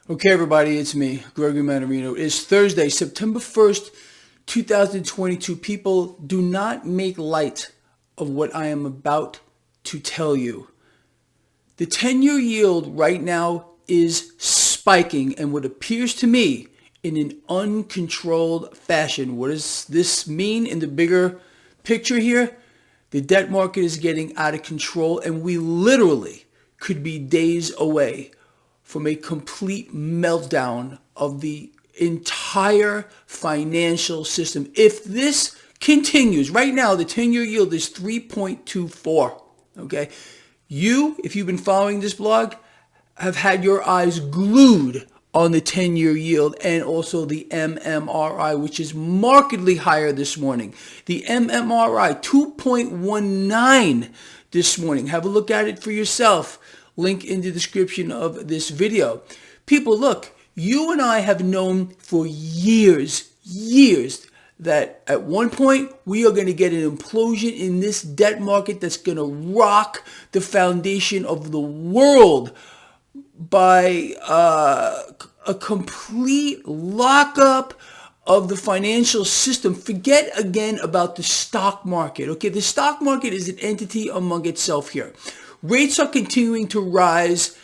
Okay, everybody, it's me, Gregory Mannarino. It's Thursday, September 1st, 2022. People, do not make light of what I am about to tell you. The 10-year yield right now is spiking, and what appears to me in an uncontrolled fashion. What does this mean in the bigger picture here? The debt market is getting out of control, and we literally could be days away from a complete meltdown of the entire financial system. If this continues, right now the 10-year yield is 3.24, okay? You, if you've been following this blog, have had your eyes glued on the 10-year yield and also the MMRI, which is markedly higher this morning. The MMRI, 2.19 this morning. Have a look at it for yourself. Link in the description of this video. People, look, you and I have known for years, that at one point we are going to get an implosion in this debt market that's going to rock the foundation of the world by a complete lockup of the financial system. Forget again about the stock market. Okay, the stock market is an entity among itself here. Rates are continuing to rise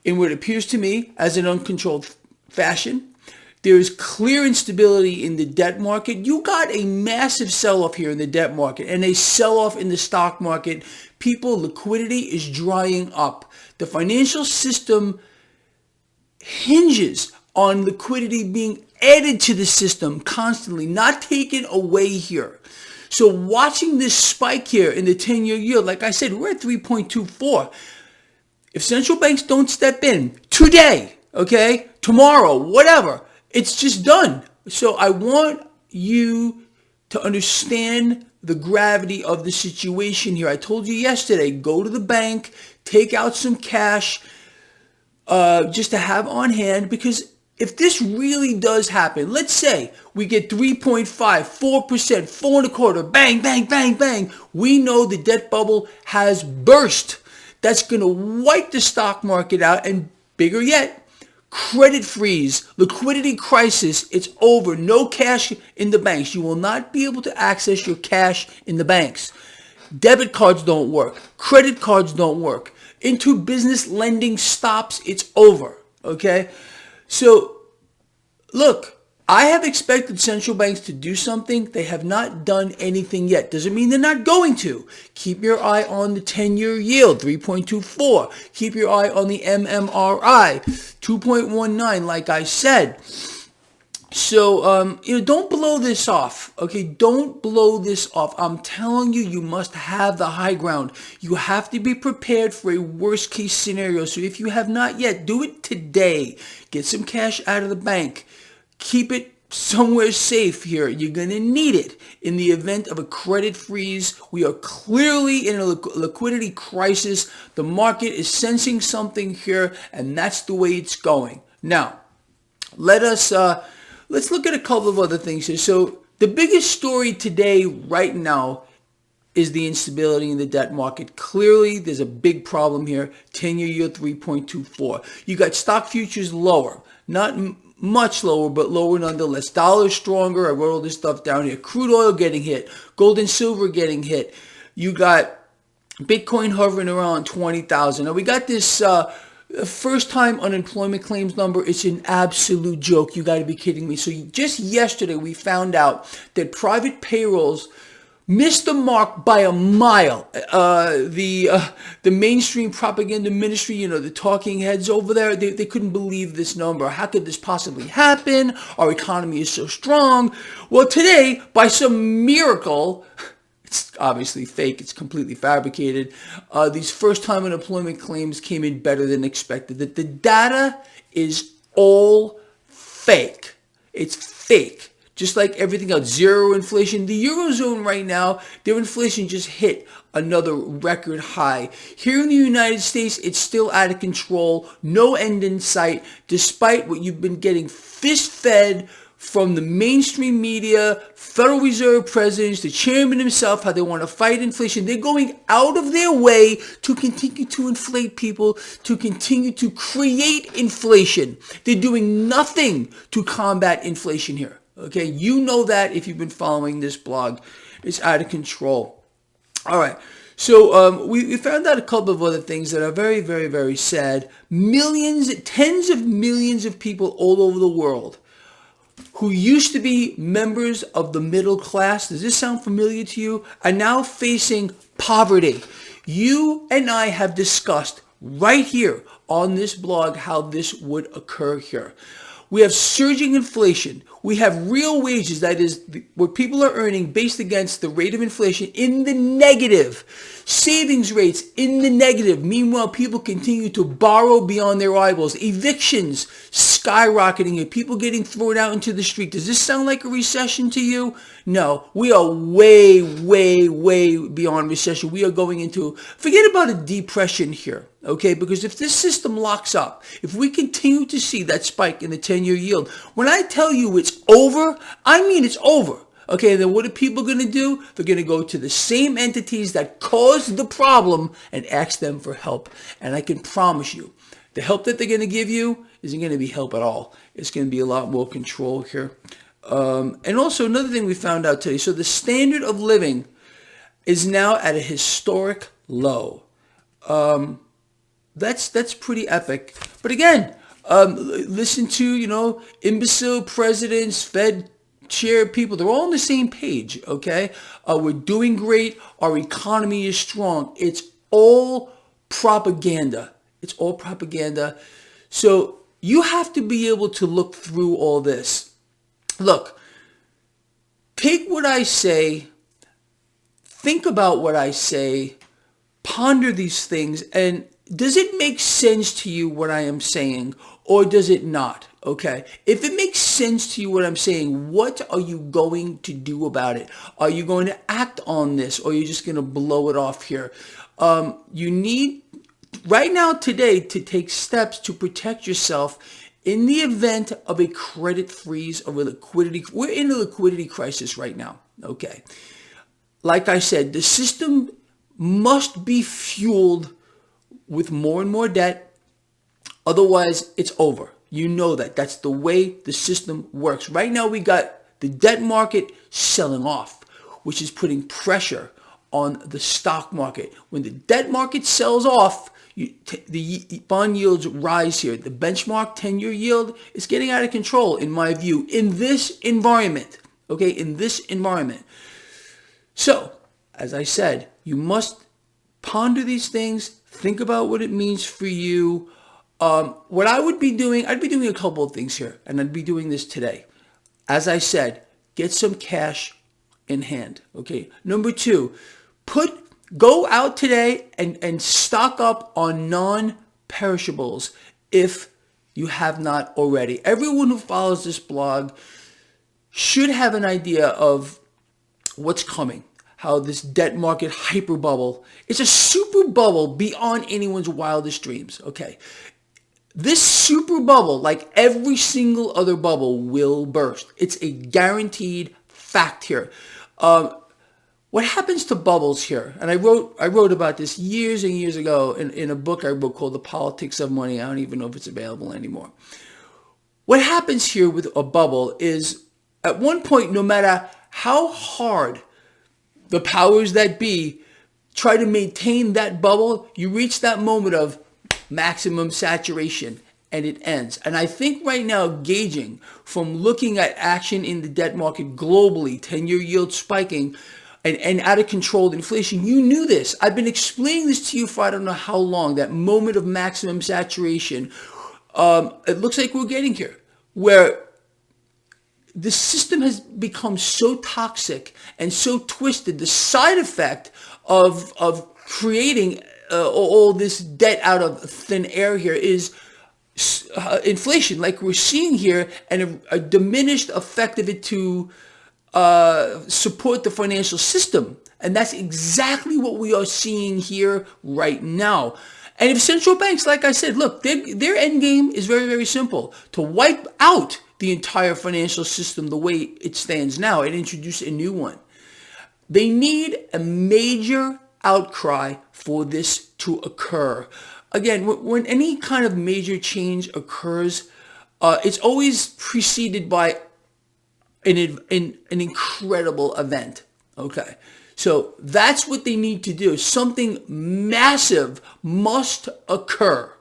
in what appears to me as an uncontrolled fashion. There is clear instability in the debt market. You got a massive sell-off here in the debt market and a sell-off in the stock market. People, liquidity is drying up. The financial system hinges on liquidity being added to the system constantly, not taken away here. So watching this spike here in the 10-year yield, like I said, we're at 3.24. If central banks don't step in today, okay, tomorrow, whatever, it's just done. So I want you to understand the gravity of the situation here. I told you yesterday, go to the bank, take out some cash just to have on hand, because if this really does happen, let's say we get 3.5, 4%, 4.25, bang, bang, bang, bang, we know the debt bubble has burst. That's going to wipe the stock market out, and bigger yet, credit freeze, liquidity crisis, it's over. No cash in the banks. You will not be able to access your cash in the banks. Debit cards don't work. Credit cards don't work. Into business lending stops. It's over. Okay? So, look, I have expected central banks to do something. They have not done anything yet. Doesn't mean they're not going to. Keep your eye on the 10-year yield, 3.24. Keep your eye on the MMRI, 2.19, like I said. So, don't blow this off, okay? Don't blow this off. I'm telling you, you must have the high ground. You have to be prepared for a worst case scenario. So if you have not yet, do it today. Get some cash out of the bank. Keep it somewhere safe here. You're going to need it in the event of a credit freeze. We are clearly in a liquidity crisis. The market is sensing something here, and that's the way it's going. Now, let's look at a couple of other things here. So the biggest story today, right now, is the instability in the debt market. Clearly, there's a big problem here. 10-year yield 3.24. You got stock futures lower. Not much lower, but lower nonetheless. Dollar stronger. I wrote all this stuff down here. Crude oil getting hit. Gold and silver getting hit. You got Bitcoin hovering around 20,000. Now, we got this first-time unemployment claims number. It's an absolute joke. You got to be kidding me. So just yesterday, we found out that private payrolls missed the mark by a mile. The mainstream propaganda ministry, the talking heads over there, they couldn't believe this number. How could this possibly happen? Our economy is so strong. Well, today, by some miracle, it's obviously fake. It's completely fabricated. These first-time unemployment claims came in better than expected. The data is all fake. It's fake. Just like everything else, zero inflation. The Eurozone right now, their inflation just hit another record high. Here in the United States, it's still out of control. No end in sight, despite what you've been getting fist-fed from the mainstream media, Federal Reserve presidents, the chairman himself, how they want to fight inflation. They're going out of their way to continue to inflate people, to continue to create inflation. They're doing nothing to combat inflation here. Okay, you know that if you've been following this blog. It's out of control. All right. So we found out a couple of other things that are very, very, very sad. Millions, tens of millions of people all over the world who used to be members of the middle class, does this sound familiar to you, are now facing poverty. You and I have discussed right here on this blog how this would occur here. We have surging inflation. We have real wages, that is what people are earning based against the rate of inflation, in the negative. Savings rates in the negative. Meanwhile, people continue to borrow beyond their eyeballs. Evictions skyrocketing and people getting thrown out into the street. Does this sound like a recession to you? No, we are way, way, way beyond recession. We are going into, forget about a depression here, okay? Because if this system locks up, if we continue to see that spike in the 10-year yield, when I tell you it's over, I mean it's over. Okay, then what are people going to do? They're going to go to the same entities that caused the problem and ask them for help. And I can promise you, the help that they're going to give you isn't going to be help at all. It's going to be a lot more control here. And also another thing we found out today. So the standard of living is now at a historic low. That's pretty epic. But again, listen to, imbecile presidents, Fed chair people, they're all on the same page, okay? We're doing great. Our economy is strong. It's all propaganda. It's all propaganda. So you have to be able to look through all this. Look, take what I say, think about what I say, ponder these things, and does it make sense to you what I am saying, or does it not? Okay. If it makes sense to you what I'm saying, what are you going to do about it? Are you going to act on this, or are you just going to blow it off here? You need right now today to take steps to protect yourself in the event of a credit freeze or a liquidity. We're in a liquidity crisis right now. Okay. Like I said, the system must be fueled with more and more debt. Otherwise, it's over. You know that. That's the way the system works. Right now, we got the debt market selling off, which is putting pressure on the stock market. When the debt market sells off, the bond yields rise here. The benchmark 10-year yield is getting out of control, in my view, in this environment. Okay, in this environment. So, as I said, you must ponder these things. Think about what it means for you. What I would be doing, I'd be doing a couple of things here, and I'd be doing this today. As I said, get some cash in hand. Okay. Number two, go out today and stock up on non-perishables if you have not already. Everyone who follows this blog should have an idea of what's coming. How this debt market hyper bubble, it's a super bubble beyond anyone's wildest dreams. Okay. This super bubble, like every single other bubble, will burst. It's a guaranteed fact here. What happens to bubbles here? And I wrote about this years and years ago in a book I wrote called The Politics of Money. I don't even know if it's available anymore. What happens here with a bubble is, at one point, no matter how hard the powers that be try to maintain that bubble, you reach that moment of maximum saturation and it ends. And I think right now, gauging from looking at action in the debt market globally, 10-year yield spiking and out of control inflation, you knew this. I've been explaining this to you for I don't know how long, that moment of maximum saturation. It looks like we're getting here, where the system has become so toxic and so twisted. The side effect of creating all this debt out of thin air here is inflation, like we're seeing here, and a diminished effect of it to support the financial system. And that's exactly what we are seeing here right now. And if central banks, like I said, look, their end game is very, very simple: to wipe out the entire financial system the way it stands now and introduce a new one. They need a major outcry for this to occur. Again, when any kind of major change occurs, it's always preceded by an incredible event. Okay, so that's what they need to do. Something massive must occur.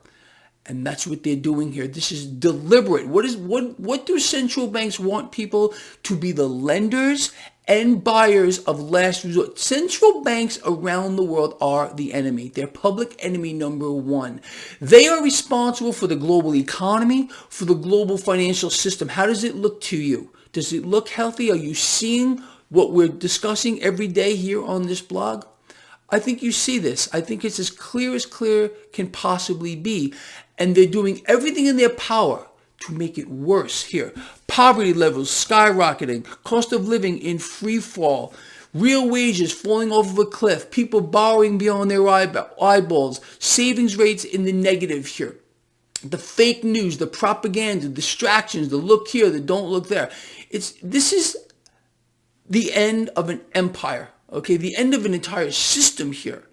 And that's what they're doing here. This is deliberate. What do central banks want people to be? The lenders and buyers of last resort. Central banks around the world are the enemy. They're public enemy number one. They are responsible for the global economy, for the global financial system. How does it look to you? Does it look healthy? Are you seeing what we're discussing every day here on this blog? I think you see this. I think it's as clear can possibly be. And they're doing everything in their power to make it worse here. Poverty levels skyrocketing, cost of living in free fall, real wages falling off a cliff, people borrowing beyond their eyeballs, savings rates in the negative here. The fake news, the propaganda, distractions, the look here, the don't look there. This is the end of an empire, okay? The end of an entire system here.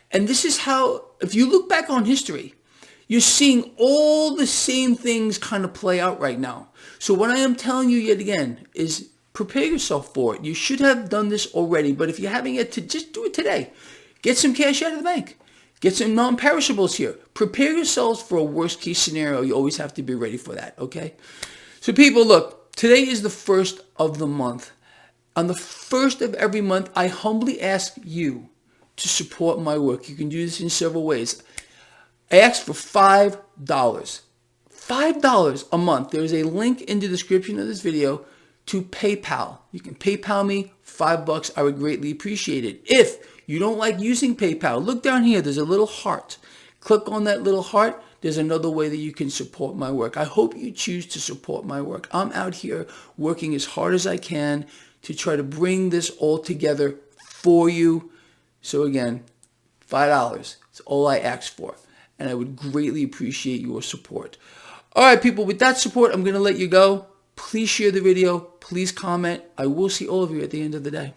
And this is how, if you look back on history, you're seeing all the same things kind of play out right now. So what I am telling you yet again is prepare yourself for it. You should have done this already, but if you haven't yet, just do it today. Get some cash out of the bank. Get some non-perishables here. Prepare yourselves for a worst case scenario. You always have to be ready for that, okay? So people, look, today is the 1st of the month. On the 1st of every month, I humbly ask you to support my work. You can do this in several ways. I asked for $5. $5 a month. There's a link in the description of this video to PayPal. You can PayPal me $5. I would greatly appreciate it. If you don't like using PayPal, look down here. There's a little heart. Click on that little heart. There's another way that you can support my work. I hope you choose to support my work. I'm out here working as hard as I can to try to bring this all together for you. So again, $5 is all I ask for. And I would greatly appreciate your support. All right, people, with that support, I'm going to let you go. Please share the video. Please comment. I will see all of you at the end of the day.